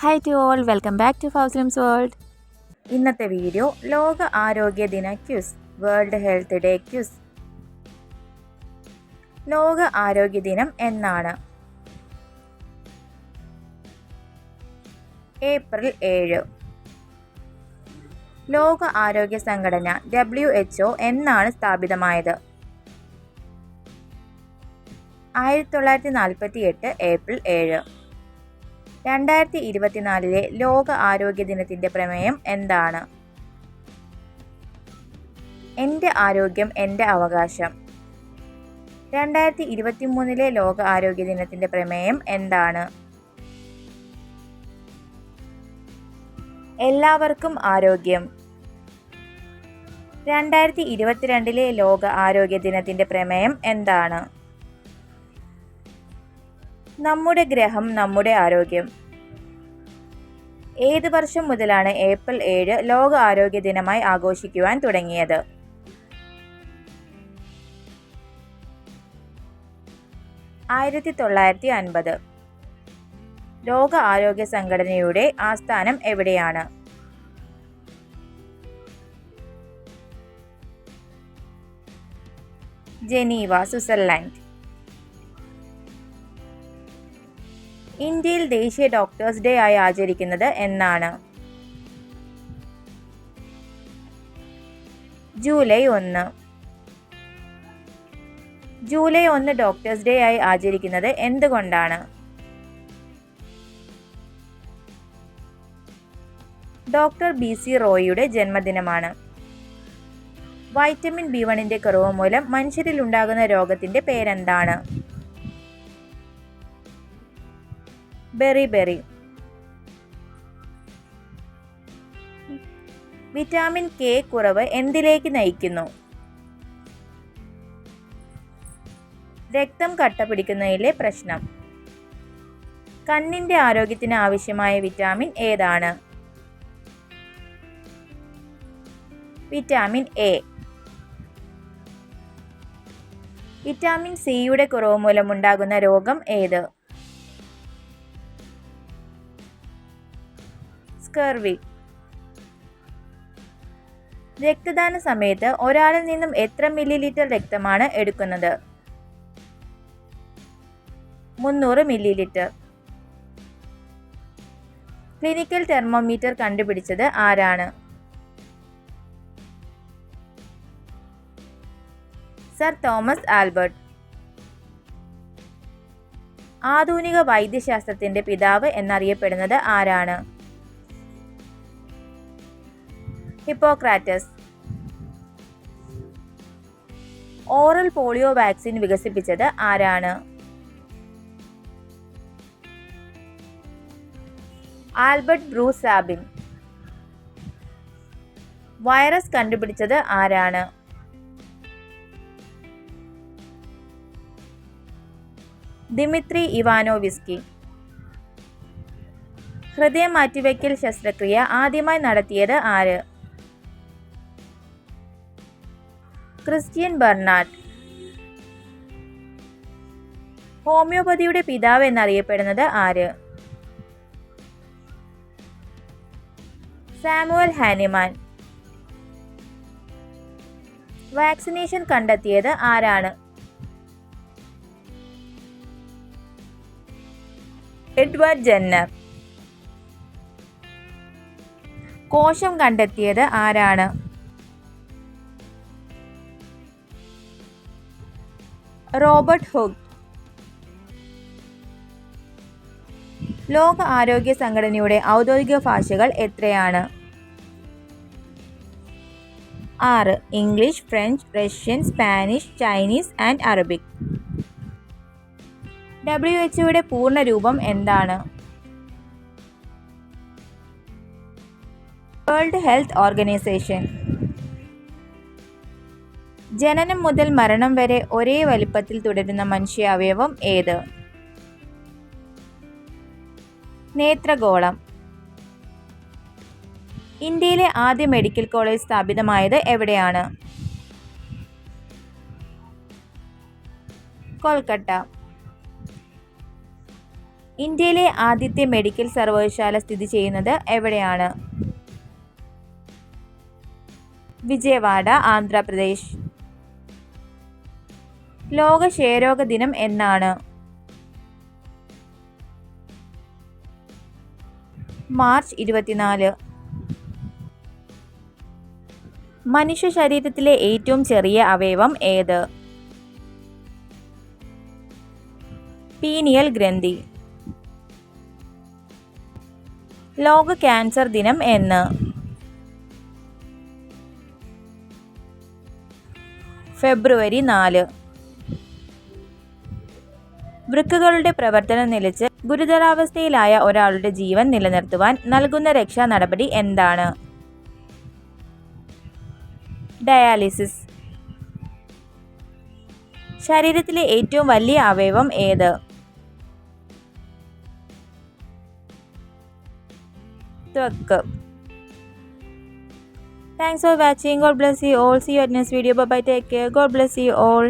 Hi to all, welcome back to ഫൗസ്ലിംസ് world. ഇന്നത്തെ video ലോക ആരോഗ്യ ദിന quiz, world health day quiz. ലോക ആരോഗ്യ ദിനം എന്നാണ്? ഏപ്രിൽ 7. ലോക ആരോഗ്യ സംഘടന WHO എന്നാണ് സ്ഥാപിതമായത്? 1948 ഏപ്രിൽ 7. 2024 ലോക ആരോഗ്യ ദിനത്തിൻ്റെ പ്രമേയം എന്താണ്? എൻ്റെ ആരോഗ്യം എൻ്റെ അവകാശം. 2023 ലോക ആരോഗ്യ ദിനത്തിൻ്റെ പ്രമേയം എന്താണ്? എല്ലാവർക്കും ആരോഗ്യം. 2022 ലോക ആരോഗ്യ ദിനത്തിൻ്റെ പ്രമേയം എന്താണ്? നമ്മുടെ ഗ്രഹം നമ്മുടെ ആരോഗ്യം. ഏത് വർഷം മുതലാണ് ഏപ്രിൽ 7 ലോക ആരോഗ്യ ദിനമായി ആഘോഷിക്കുവാൻ തുടങ്ങിയത്? 1950. ലോക ആരോഗ്യ സംഘടനയുടെ ആസ്ഥാനം എവിടെയാണ്? Geneva, Switzerland. ഇന്ത്യയിൽ ദേശീയ ഡോക്ടേഴ്സ് ഡേ ആയി ആചരിക്കുന്നത് എന്നാണ്? ജൂലൈ 1. ജൂലൈ 1 ഡോക്ടേഴ്സ് ഡേ ആയി ആചരിക്കുന്നത് എന്തുകൊണ്ടാണ്? ഡോക്ടർ BC റോയിയുടെ ജന്മദിനമാണ്. വൈറ്റമിൻ B1 കുറവ് മൂലം മനുഷ്യരിൽ ഉണ്ടാകുന്ന രോഗത്തിൻ്റെ പേരെന്താണ്? ബെറി. വിറ്റാമിൻ K കുറവ് എന്തിലേക്ക് നയിക്കുന്നു? രക്തം കട്ട പിടിക്കുന്നതിലെ പ്രശ്നം. കണ്ണിൻ്റെ ആരോഗ്യത്തിന് ആവശ്യമായ വിറ്റാമിൻ ഏതാണ്? Vitamin A. വിറ്റാമിൻ സിയുടെ കുറവ് മൂലമുണ്ടാകുന്ന രോഗം ഏത്? സ്കർവി. രക്തദാന സമയത്ത് ഒരാളിൽ നിന്നും എത്ര മില്ലിലിറ്റർ രക്തമാണ് എടുക്കുന്നത്? 300 മില്ലിലിറ്റർ. ക്ലിനിക്കൽ തെർമോമീറ്റർ കണ്ടുപിടിച്ചത് ആരാണ്? Sir Thomas Albert. ആധുനിക വൈദ്യശാസ്ത്രത്തിന്റെ പിതാവ് എന്നറിയപ്പെടുന്നത് ആരാണ്? ഹിപ്പോക്രാറ്റസ്. ഓറൽ പോളിയോ വാക്സിൻ വികസിപ്പിച്ചത് ആരാണ്? Albert Bruce Sabin. വൈറസ് കണ്ടുപിടിച്ചത് ആരാണ്? ദിമിത്രി ഇവാനോവിസ്കി. ഹൃദയം മാറ്റിവയ്ക്കൽ ശസ്ത്രക്രിയ ആദ്യമായി നടത്തിയത് ആര്? Christian Bernard. ഹോമിയോപ്പതിയുടെ പിതാവ് എന്നറിയപ്പെടുന്നത് ആര്? Samuel Hahnemann. വാക്സിനേഷൻ കണ്ടെത്തിയത് ആരാണ്? Edward Jenner. കോശം കണ്ടെത്തിയത് ആരാണ്? Robert hook. ലോക ആരോഗ്യ സംഘടനയുടെ ഔദ്യോഗിക ഭാഷകൾ എത്രയാണ്? 6. English, French, Russian, Spanish, Chinese and Arabic. WHO പൂർണ്ണ രൂപം എന്താണ്? World health organisation. ജനനം മുതൽ മരണം വരെ ഒരേ വലിപ്പത്തിൽ തുടരുന്ന മനുഷ്യാവയവം ഏത്? നേത്രഗോളം. ഇന്ത്യയിലെ ആദ്യ മെഡിക്കൽ കോളേജ് സ്ഥാപിതമായത് എവിടെയാണ്? കൊൽക്കത്ത. ഇന്ത്യയിലെ ആദ്യത്തെ മെഡിക്കൽ സർവകലാശാല സ്ഥിതി ചെയ്യുന്നത് എവിടെയാണ്? വിജയവാഡ, ആന്ധ്രാപ്രദേശ്. ലോക ക്ഷയരോഗ ദിനം എന്നാണ്? മാർച്ച് 24. മനുഷ്യ ശരീരത്തിലെ ഏറ്റവും ചെറിയ അവയവം ഏത്? പീനിയൽ ഗ്രന്ഥി. ലോക ക്യാൻസർ ദിനം എന്ന്? ഫെബ്രുവരി 4. വൃക്കകളുടെ പ്രവർത്തനം നിലച്ച് ഗുരുതരാവസ്ഥയിലായ ഒരാളുടെ ജീവൻ നിലനിർത്തുവാൻ നൽകുന്ന രക്ഷാ നടപടി എന്താണ്? ഡയാലിസിസ്. ശരീരത്തിലെ ഏറ്റവും വലിയ അവയവം ഏത്? ത്വക്ക്. Thanks for watching. God bless you all. See you at next video. Bye bye. Take care. God bless you all.